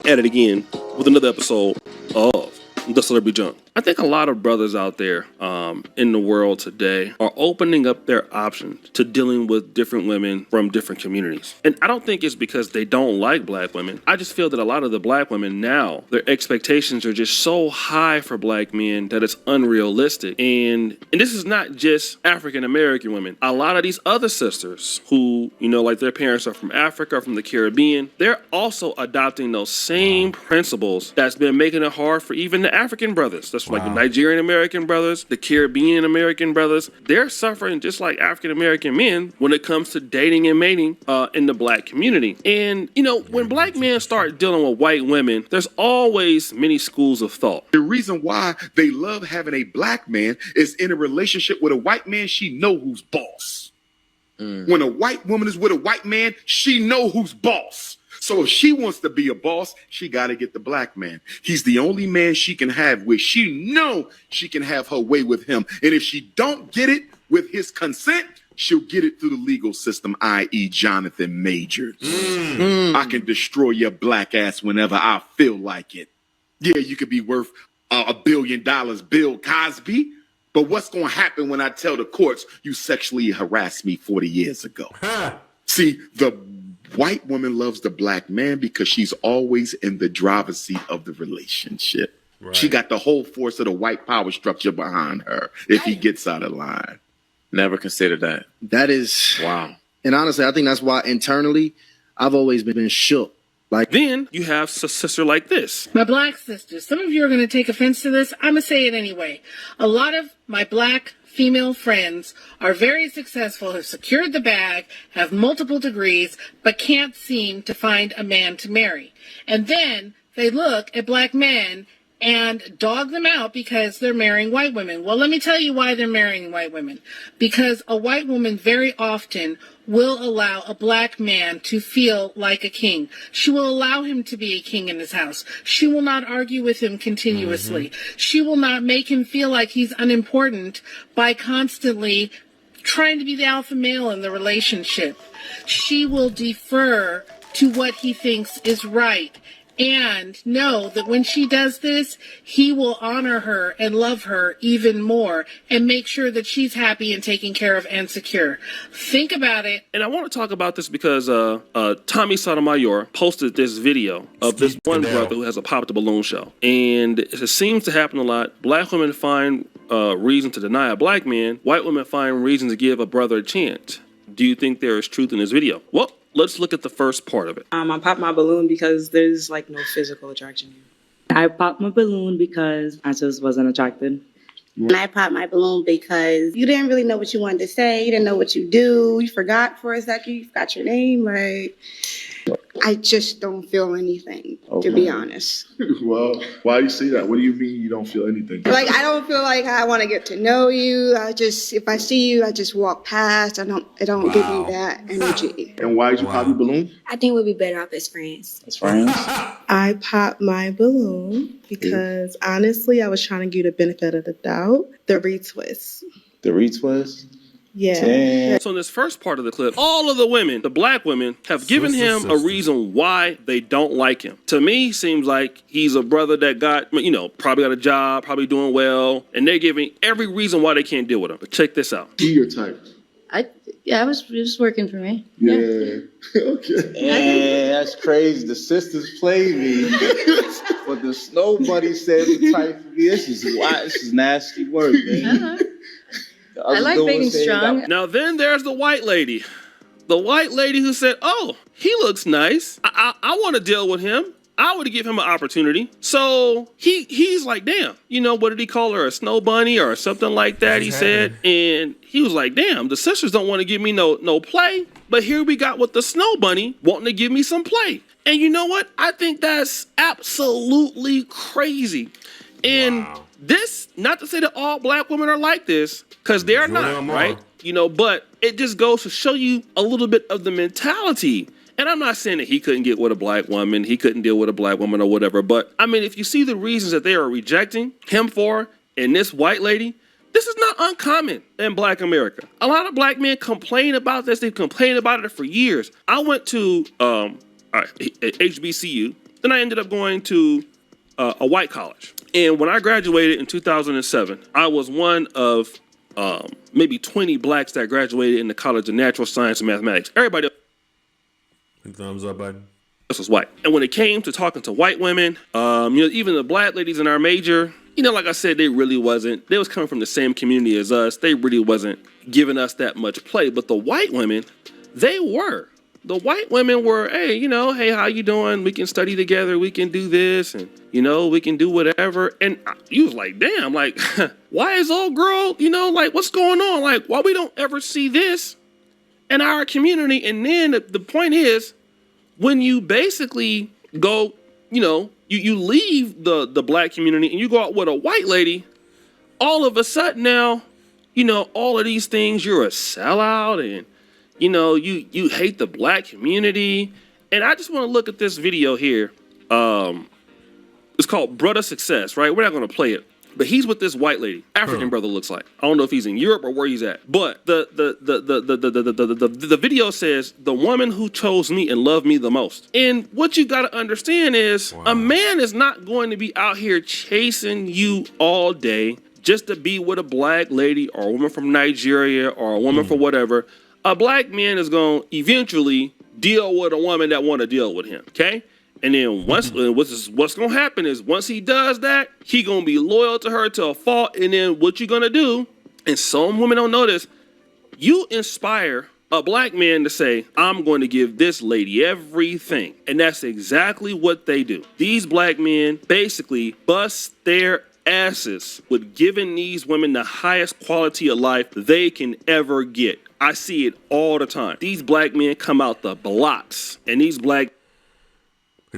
At it again with another episode of The Celebrity Junk. I think a lot of brothers out there in the world today are opening up their options to dealing with different women from different communities. And I don't think it's because they don't like black women. I just feel that a lot of the black women now, their expectations are just so high for black men that it's unrealistic. And this is not just African American women. A lot of these other sisters who, like their parents are from Africa, from the Caribbean, they're also adopting those same principles that's been making it hard for even the African brothers. That's like the Nigerian American brothers, the Caribbean American brothers. They're suffering just like African American men when it comes to dating and mating in the black community. And, when black men start dealing with white women, there's always many schools of thought. The reason why they love having a black man is in a relationship with a white man, she know who's boss. When a white woman is with a white man, she know who's boss. So if she wants to be a boss, she got to get the black man. He's the only man she can have where she know she can have her way with him. And if she don't get it with his consent, she'll get it through the legal system, i.e. Jonathan Majors. I can destroy your black ass whenever I feel like it. Yeah, you could be worth $1 billion, Bill Cosby. But what's going to happen when I tell the courts you sexually harassed me 40 years ago? See, the white woman loves the black man because she's always in the driver's seat of the relationship. Right. She got the whole force of the white power structure behind her if he gets out of line. Never considered that. That is... Wow. And honestly, I think that's why internally, I've always been shook. Then you have a sister like this. My black sisters, some of you are going to take offense to this. I'm going to say it anyway. A lot of my black female friends are very successful, have secured the bag, have multiple degrees, but can't seem to find a man to marry. And then they look at black men and dog them out because they're marrying white women. Well, let me tell you why they're marrying white women. Because a white woman very often will allow a black man to feel like a king. She will allow him to be a king in his house. She will not argue with him continuously. She will not make him feel like he's unimportant by constantly trying to be the alpha male in the relationship. She will defer to what he thinks is right. And know that when she does this, he will honor her and love her even more and make sure that she's happy and taken care of and secure. Think about it. And I want to talk about this because Tommy Sotomayor posted this video of this one brother who has a pop the balloon show. And it seems to happen a lot. Black women find reason to deny a black man. White women find reason to give a brother a chance. Do you think there is truth in this video? Well, let's look at the first part of it. I popped my balloon because there's no physical attraction here. I popped my balloon because I just wasn't attracted. And I popped my balloon because you didn't really know what you wanted to say. You didn't know what you do. You forgot for a second. You forgot your name. I just don't feel anything, to be honest. Well, why do you say that? What do you mean you don't feel anything? I don't feel like I want to get to know you. If I see you, I just walk past. It don't give me that energy. And why did you pop your balloon? I think we'd be better off as friends. As friends? I popped my balloon because honestly, I was trying to give you the benefit of the doubt. The retwist. The retwist? Yeah. Damn. So in this first part of the clip, all of the women, the black women, have given him a reason why they don't like him. To me, seems like he's a brother that got, probably got a job, probably doing well, and they're giving every reason why they can't deal with him. But check this out. Be your type. It was working for me. Yeah. Okay. And that's crazy. The sisters played me, but the snow buddy said the type for me. This is nasty work, man. I like being strong. Now then there's the white lady. The white lady who said, oh, he looks nice. I want to deal with him. I would give him an opportunity. So he's like, damn, what did he call her? A snow bunny or something like that, he said. And he was like, damn, the sisters don't want to give me no play. But here we got with the snow bunny wanting to give me some play. And you know what? I think that's absolutely crazy. And this, not to say that all black women are like this, because they're not, right? But it just goes to show you a little bit of the mentality. And I'm not saying that he couldn't get with a black woman, he couldn't deal with a black woman or whatever. But I mean, if you see the reasons that they are rejecting him for, and this white lady, this is not uncommon in black America. A lot of black men complain about this. They've complained about it for years. I went to HBCU Then I ended up going to a white college. And when I graduated in 2007, I was one of maybe 20 blacks that graduated in the College of Natural Science and Mathematics. Everybody else, thumbs up button. Was white. And when it came to talking to white women, even the black ladies in our major, like I said, they was coming from the same community as us. They really wasn't giving us that much play. But the white women, they were. The white women were, hey, hey, how you doing? We can study together. We can do this. And, we can do whatever. And you was like, damn, like, why is old girl, like, what's going on? Like, why we don't ever see this in our community? And then the point is, when you basically go, you leave the black community and you go out with a white lady, all of a sudden now, all of these things, you're a sellout and, you hate the black community. And I just want to look at this video here. It's called Brother Success, right? We're not going to play it. But he's with this white lady. African brother looks like. I don't know if he's in Europe or where he's at. But the video says, the woman who chose me and loved me the most. And what you got to understand is a man is not going to be out here chasing you all day just to be with a black lady or a woman from Nigeria or a woman from whatever. A black man is going to eventually deal with a woman that want to deal with him, okay? And then what's going to happen is once he does that, he going to be loyal to her to a fault. And then what you're going to do, and some women don't know this, you inspire a black man to say, I'm going to give this lady everything. And that's exactly what they do. These black men basically bust their asses with giving these women the highest quality of life they can ever get. I see it all the time. These black men come out the blocks, and these black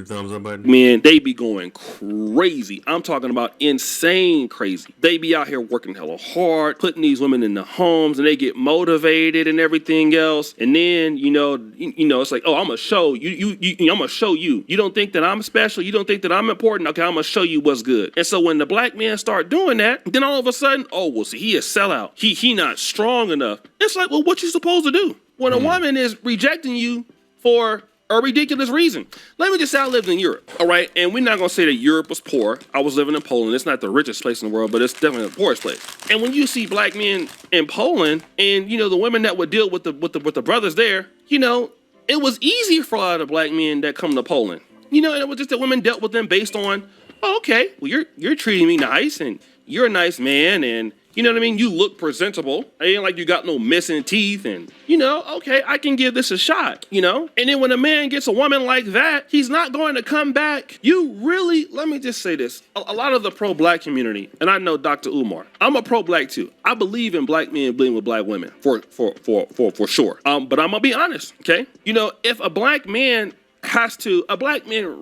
thumbs up button. Man, they be going crazy. I'm talking about insane crazy. They be out here working hella hard, putting these women in the homes, and they get motivated and everything else. And then, it's like, oh, I'm gonna show you. I'm gonna show you. You don't think that I'm special? You don't think that I'm important? Okay, I'm gonna show you what's good. And so when the black men start doing that, then all of a sudden, oh, well, see, he a sellout. He not strong enough. It's like, well, what you supposed to do when a woman is rejecting you for a ridiculous reason? Let me just say I lived in Europe, all right? And we're not going to say that Europe was poor. I was living in Poland. It's not the richest place in the world, but it's definitely the poorest place. And when you see black men in Poland and, the women that would deal with the brothers there, it was easier for a lot of black men that come to Poland. And it was just that women dealt with them based on, oh, okay, well, you're treating me nice and you're a nice man and, you know what I mean? You look presentable. It ain't like you got no missing teeth and, okay, I can give this a shot, And then when a man gets a woman like that, he's not going to come back. Let me just say this. A lot of the pro-black community, and I know Dr. Umar, I'm a pro-black too. I believe in black men being with black women for sure. But I'm going to be honest, okay? If a black man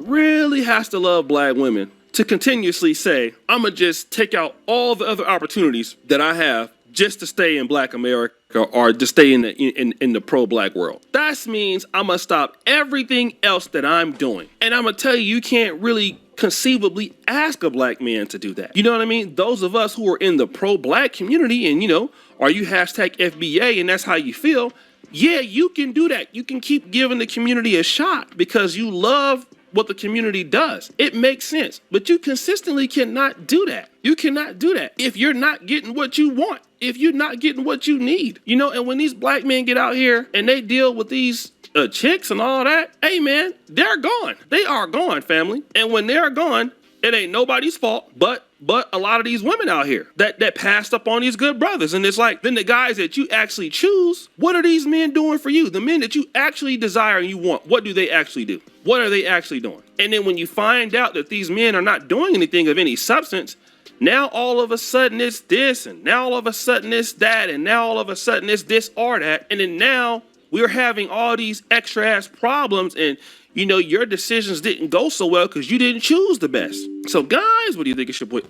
really has to love black women to continuously say, I'm going to just take out all the other opportunities that I have just to stay in black America or to stay in the pro-black world. That means I'm going to stop everything else that I'm doing. And I'm going to tell you, you can't really conceivably ask a black man to do that. You know what I mean? Those of us who are in the pro-black community and, are you hashtag FBA and that's how you feel? Yeah, you can do that. You can keep giving the community a shot because you love what the community does. It makes sense, but you consistently cannot do that. You cannot do that if you're not getting what you want, if you're not getting what you need, and when these black men get out here and they deal with these chicks and all that, hey man, they're gone. They are gone, family. And when they're gone, it ain't nobody's fault, but a lot of these women out here that passed up on these good brothers. And it's like, then the guys that you actually choose, what are these men doing for you? The men that you actually desire and you want, what do they actually do? What are they actually doing? And then when you find out that these men are not doing anything of any substance, now all of a sudden it's this, and now all of a sudden it's that, and now all of a sudden it's this or that. And then now we're having all these extra ass problems and your decisions didn't go so well because you didn't choose the best. So guys, what do you think it's your boy?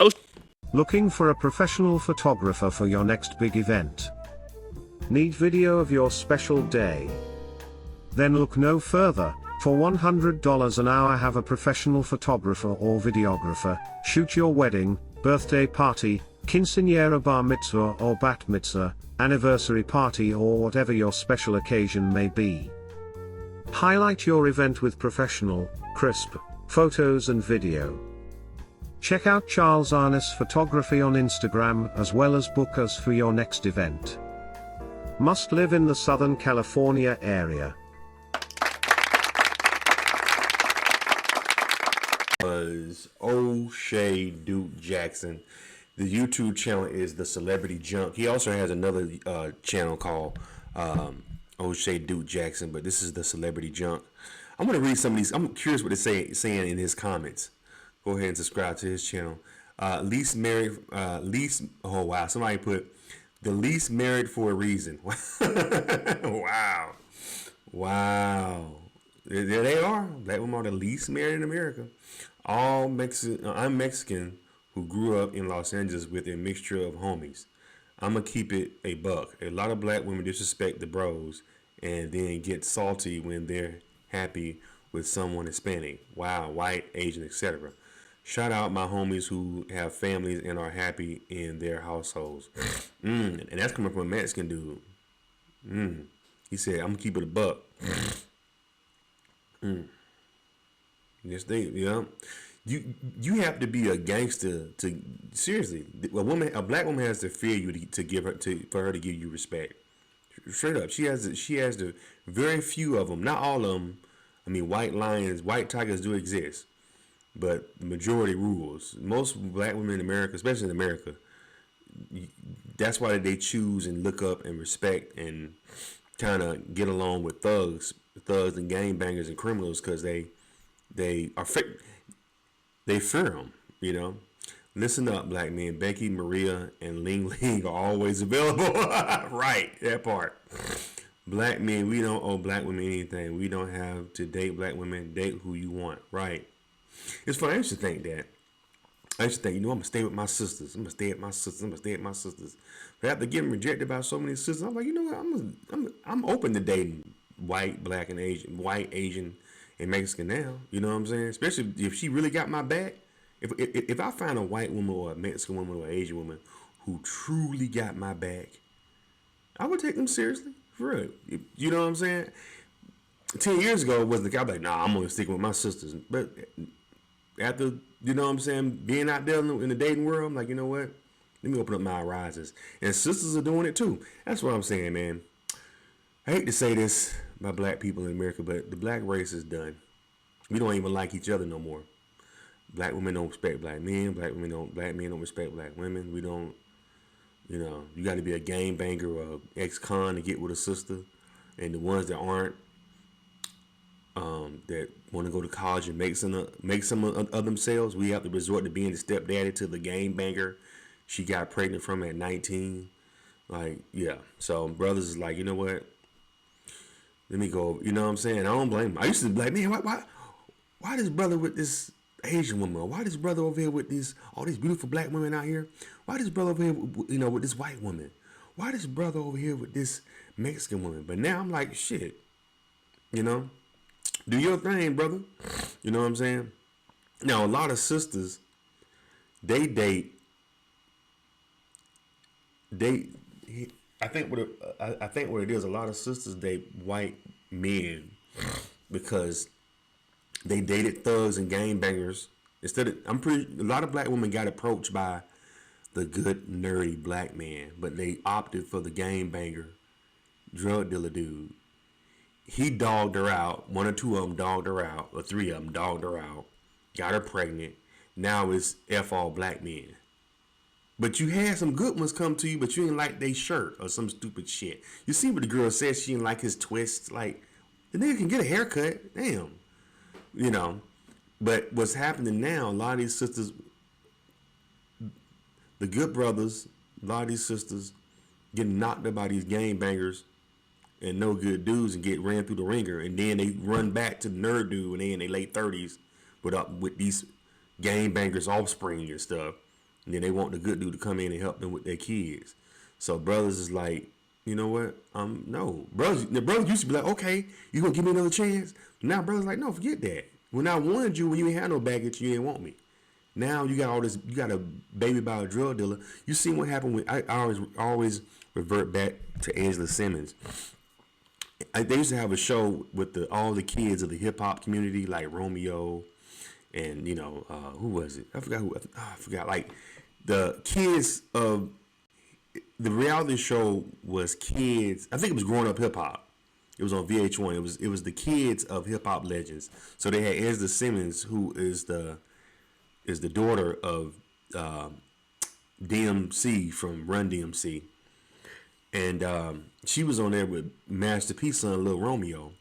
Looking for a professional photographer for your next big event? Need video of your special day? Then look no further. For $100 an hour, have a professional photographer or videographer shoot your wedding, birthday party, quinceañera, bar mitzvah or bat mitzvah, anniversary party, or whatever your special occasion may be. Highlight your event with professional, crisp photos and video. Check out Charles Arness Photography on Instagram as well as book us for your next event. Must live in the Southern California area. Was O'Shea Duke Jackson. The YouTube channel is The Celebrity Junk. He also has another channel called O'Shea Duke Jackson, but this is The Celebrity Junk. I'm going to read some of these. I'm curious what they're saying in his comments. Go ahead and subscribe to his channel. Least married, oh wow, somebody put the least married for a reason. Wow. Wow. There they are. Black women are the least married in America. I'm Mexican who grew up in Los Angeles with a mixture of homies. I'm going to keep it a buck. A lot of black women disrespect the bros and then get salty when they're happy with someone Hispanic. Wow, white, Asian, etc. Shout out my homies who have families and are happy in their households. And that's coming from a Mexican dude. He said, I'm going to keep it a buck. Yes, you have to be a gangster to seriously. A black woman has to fear you for her to give you respect. Straight up, she has the very few of them, not all of them. I mean, white lions, white tigers do exist, but the majority rules. Most black women in America, especially in America, that's why they choose and look up and respect and kind of get along with thugs and gangbangers and criminals because they fear them, you know. Listen up, black men. Becky, Maria, and Ling Ling are always available. Right, that part. Black men, we don't owe black women anything. We don't have to date black women. Date who you want. Right. It's funny. I used to think that. I used to think, I'm going to stay with my sisters. I'm going to stay at my sisters. I'm going to stay at my sisters. But after getting rejected by so many sisters, I'm like, you know what? I'm open to dating white, black, and Asian. White, Asian, and Mexican now. You know what I'm saying? Especially if she really got my back. If I find a white woman or a Mexican woman or an Asian woman who truly got my back, I would take them seriously. For real. You know what I'm saying? 10 years ago, was the guy like, nah, I'm going to stick with my sisters. But after, you know what I'm saying, being out there in the dating world, I'm like, you know what? Let me open up my horizons. And sisters are doing it too. That's what I'm saying, man. I hate to say this by black people in America, but the black race is done. We don't even like each other no more. Black women don't respect black men. Black men don't respect black women. We don't, you got to be a gangbanger or an ex-con to get with a sister. And the ones that aren't, that want to go to college and make some of themselves, we have to resort to being the stepdaddy to the gangbanger she got pregnant from at 19. Like, yeah. So brothers is like, you know what? Let me go. You know what I'm saying? I don't blame him. I used to be like, man, why this brother with this Asian woman? Or why this brother over here with all these beautiful black women out here? Why this brother over here, with this white woman? Why this brother over here with this Mexican woman? But now I'm like, shit, do your thing, brother. You know what I'm saying? Now, a lot of sisters, they date. I think what it is, a lot of sisters date white men because they dated thugs and gangbangers. A lot of black women got approached by the good nerdy black man, but they opted for the gangbanger, drug dealer dude. He dogged her out. One or two of them dogged her out, or three of them dogged her out. Got her pregnant. Now it's F all black men. But you had some good ones come to you, but you didn't like they shirt or some stupid shit. You see what the girl said? She didn't like his twist. Like, the nigga can get a haircut. Damn. But what's happening now, a lot of these sisters, the good brothers, a lot of these sisters getting knocked up by these gangbangers and no good dudes and get ran through the ringer. And then they run back to the nerd dude when they in their late 30s with these gangbangers' offspring and stuff. And then they want the good dude to come in and help them with their kids. So brothers is like, you know what? No. The brothers used to be like, okay, you gonna give me another chance? Now brothers like, no, forget that. When I wanted you, when you ain't had no baggage, you didn't want me. Now you got all this, you got a baby by a drug dealer. You see what happened with, I always revert back to Angela Simmons. They used to have a show with all the kids of the hip hop community, like Romeo and who was it? I forgot who. I forgot. Like the kids of the reality show was kids. I think it was Growing Up Hip Hop. It was on VH1. It was the kids of hip hop legends. So they had Ezra Simmons, who is the daughter of DMC from Run DMC, and she was on there with Master P's son, Lil Romeo,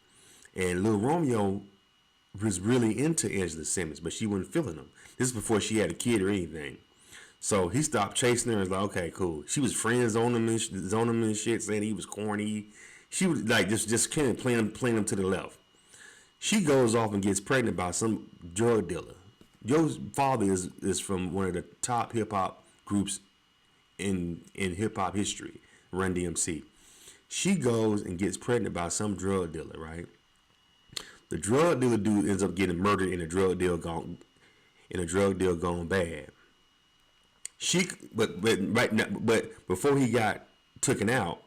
and Lil Romeo was really into Ezra Simmons, but she wasn't feeling him. This is before she had a kid or anything. So he stopped chasing her and was like, okay, cool. She was friends on him and shit, saying he was corny. She was like just kind of playing him to the left. She goes off and gets pregnant by some drug dealer. Your father is from one of the top hip hop groups in hip hop history, Run DMC. She goes and gets pregnant by some drug dealer, right? The drug dealer dude ends up getting murdered in a drug deal gone bad. But before he got taken out,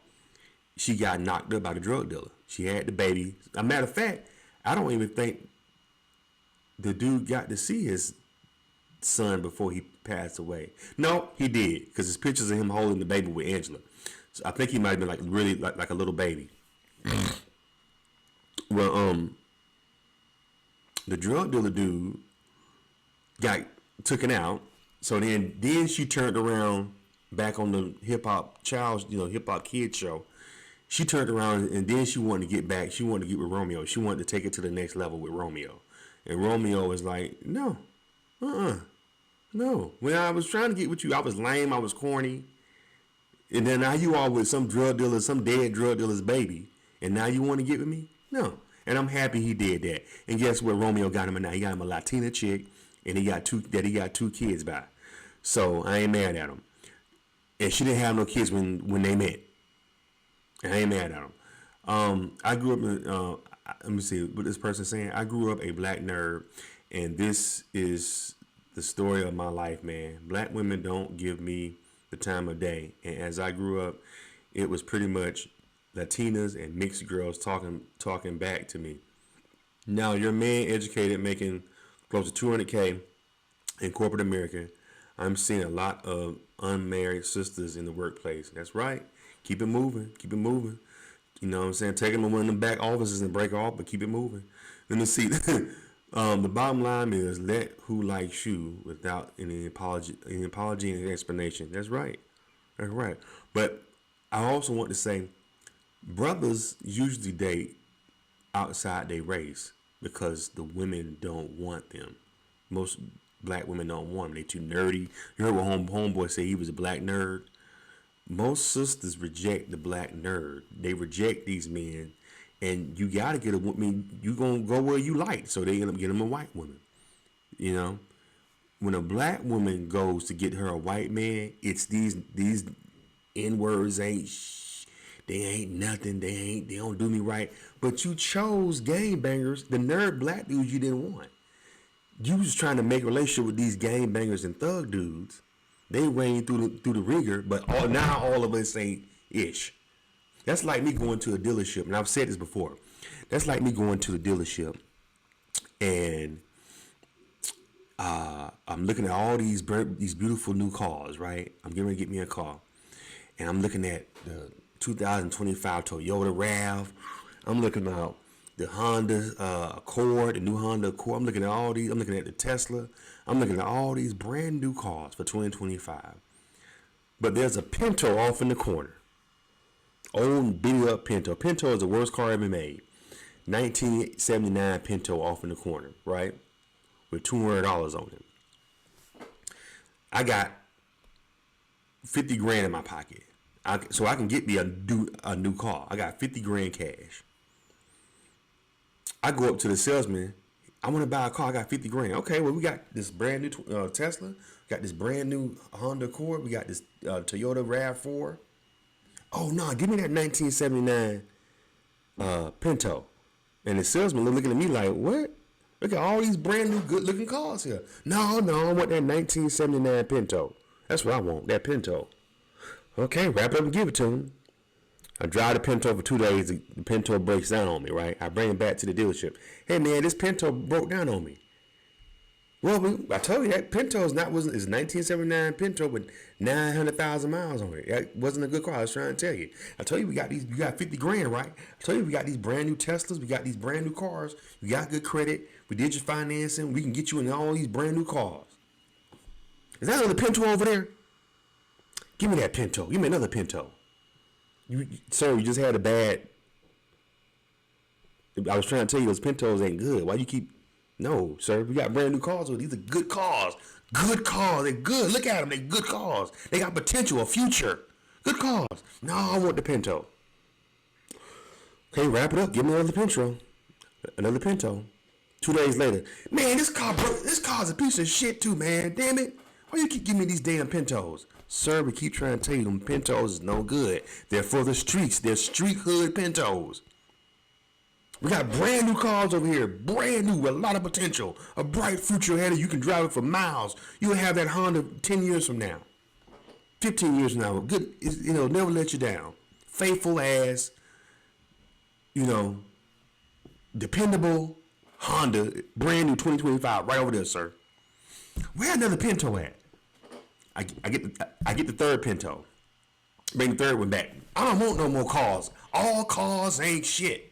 she got knocked up by the drug dealer. She had the baby. As a matter of fact, I don't even think the dude got to see his son before he passed away. No, he did, because there's pictures of him holding the baby with Angela. So I think he might have been like really like a little baby. Well, the drug dealer dude got taken out. So then she turned around back on the hip hop hip hop kid show. She turned around and then she wanted to get back. She wanted to get with Romeo. She wanted to take it to the next level with Romeo. And Romeo was like, no, no. When I was trying to get with you, I was lame, I was corny. And then now you all with some drug dealer, some dead drug dealer's baby. And now you want to get with me? No. And I'm happy he did that. And guess what Romeo got him now? He got him a Latina chick, and he got two kids by. So I ain't mad at him. And she didn't have no kids when they met. And I ain't mad at him. I grew up in, let me see what this person's saying. I grew up a black nerd, and this is the story of my life, man. Black women don't give me the time of day. And as I grew up, it was pretty much Latinas and mixed girls talking back to me. Now, you're a man educated, making close to $200K in corporate America. I'm seeing a lot of unmarried sisters in the workplace. That's right. Keep it moving. Keep it moving. You know what I'm saying? Take them to one of them back offices and break off, but keep it moving. Let me see. The bottom line is let who likes you without any apology and explanation. That's right. That's right. But I also want to say, brothers usually date outside their race because the women don't want them. Most black women don't want them. They too nerdy. You heard what homeboy say he was a black nerd. Most sisters reject the black nerd. They reject these men, and you gotta get a woman. You gonna go where you like, so they end up getting a white woman. You know, when a black woman goes to get her a white man, it's these N words ain't. They ain't nothing. They don't do me right. But you chose game bangers, the nerd black dudes you didn't want. You was trying to make a relationship with these game bangers and thug dudes. They ran through the ringer, but now all of us ain't ish. That's like me going to a dealership, and I've said this before. That's like me going to the dealership, and I'm looking at all these beautiful new cars, right? I'm getting ready to get me a car, and I'm looking at the 2025 Toyota RAV. I'm looking at the Honda Accord, the new Honda Accord. I'm looking at all these. I'm looking at the Tesla. I'm looking at all these brand new cars for 2025. But there's a Pinto off in the corner. Old beat up Pinto. Pinto is the worst car ever made. 1979 Pinto off in the corner, right? With $200 on it. I got 50 grand in my pocket. So I can get me a new car. I got 50 grand cash. I go up to the salesman. I want to buy a car. I got 50 grand. Okay, well, we got this brand new Tesla. We got this brand new Honda Accord. We got this Toyota RAV4. Oh, no, give me that 1979 Pinto. And the salesman looking at me like, what? Look at all these brand new good-looking cars here. No, I want that 1979 Pinto. That's what I want, that Pinto. Okay, wrap it up and give it to him. I drive the Pinto for 2 days. The Pinto breaks down on me, right? I bring it back to the dealership. Hey, man, this Pinto broke down on me. Well, I told you that Pinto is 1979 Pinto with 900,000 miles on it. That wasn't a good car. I was trying to tell you. I told you we got these. You got 50 grand, right? I told you we got these brand new Teslas. We got these brand new cars. We got good credit. We did your financing. We can get you in all these brand new cars. Is that another Pinto over there? Give me that Pinto. Give me another Pinto. Sir, you just had a bad. I was trying to tell you those Pintos ain't good. Why you keep? No, sir. We got brand new cars. These are good cars. Good cars. They're good. Look at them. They're good cars. They got potential, a future. Good cars. No, I want the Pinto. Okay, wrap it up. Give me another Pinto. Another Pinto. 2 days later. Man, this car's a piece of shit too, man. Damn it. Why you keep giving me these damn Pintos? Sir, we keep trying to tell you them Pintos is no good. They're for the streets. They're street hood Pintos. We got brand new cars over here, brand new, with a lot of potential, a bright future ahead of you. You can drive it for miles. You'll have that Honda 10 years from now, 15 years from now. Good, never let you down. Faithful ass, dependable Honda, brand new 2025, right over there, sir. Where another Pinto at? I get the third Pinto. Bring the third one back. I don't want no more cars. All cars ain't shit.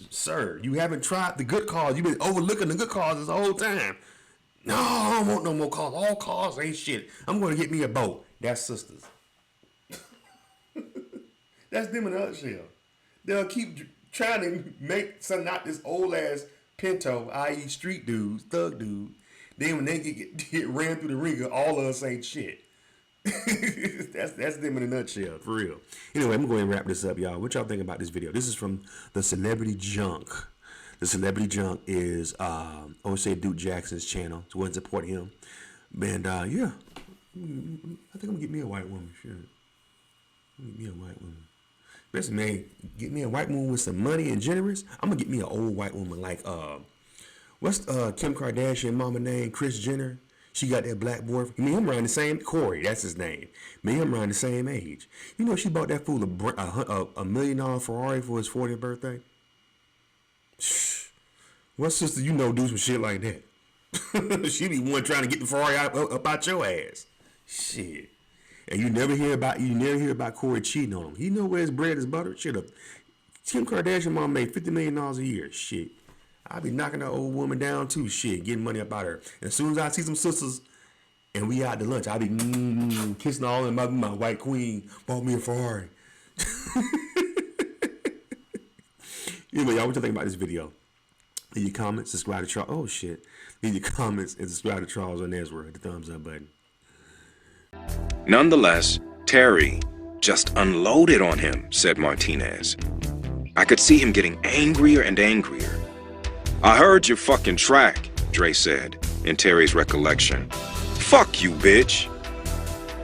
Sir, you haven't tried the good cars. You've been overlooking the good cars this whole time. No, I don't want no more cars. All cars ain't shit. I'm going to get me a boat. That's Sistas. That's them in a nutshell. They'll keep trying to make something out this old ass Pinto, i.e. street dudes, thug dude. Then when they get ran through the ringer, all of us ain't shit. that's them in a nutshell, for real. Anyway, I'm going to wrap this up, y'all. What y'all think about this video? This is from the Celebrity Junk. The Celebrity Junk is O.J. Duke Jackson's channel. So go ahead and support him. And yeah, I think I'm gonna get me a white woman. Sure, get me a white woman. Listen, man, get me a white woman with some money and generous. I'm gonna get me an old white woman like what's Kim Kardashian mama name? Kris Jenner. She got that black boy. Me and him around the same. Corey, that's his name. Me and him around the same age. You know, she bought that fool a $1 million Ferrari for his 40th birthday. What sister you know do some shit like that? She be one trying to get the Ferrari up out your ass. Shit. And you never hear about Corey cheating on him. He know where his bread is buttered. Shit up. Kim Kardashian mom made $50 million a year. Shit. I be knocking that old woman down too, shit, getting money up out of her. And as soon as I see some sisters and we out to lunch, I be kissing all in my white queen bought me a Ferrari. Anyway, y'all, what you think about this video? Leave your comments, subscribe to Charles. Oh shit. Leave your comments and subscribe to Charles on Ezra. Hit the thumbs up button. Nonetheless, Terry just unloaded on him, said Martinez. I could see him getting angrier and angrier. I heard your fucking track, Dre said, in Terry's recollection. Fuck you, bitch.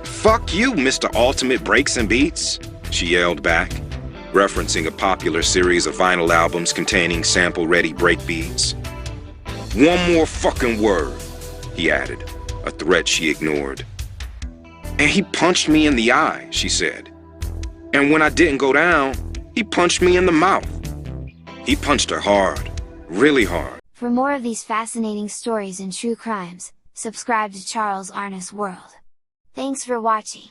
Fuck you, Mr. Ultimate Breaks and Beats, she yelled back, referencing a popular series of vinyl albums containing sample-ready breakbeats. One more fucking word, he added, a threat she ignored. And he punched me in the eye, she said. And when I didn't go down, he punched me in the mouth. He punched her hard. Really hard. For more of these fascinating stories and true crimes, subscribe to Charles Arnis World. Thanks for watching.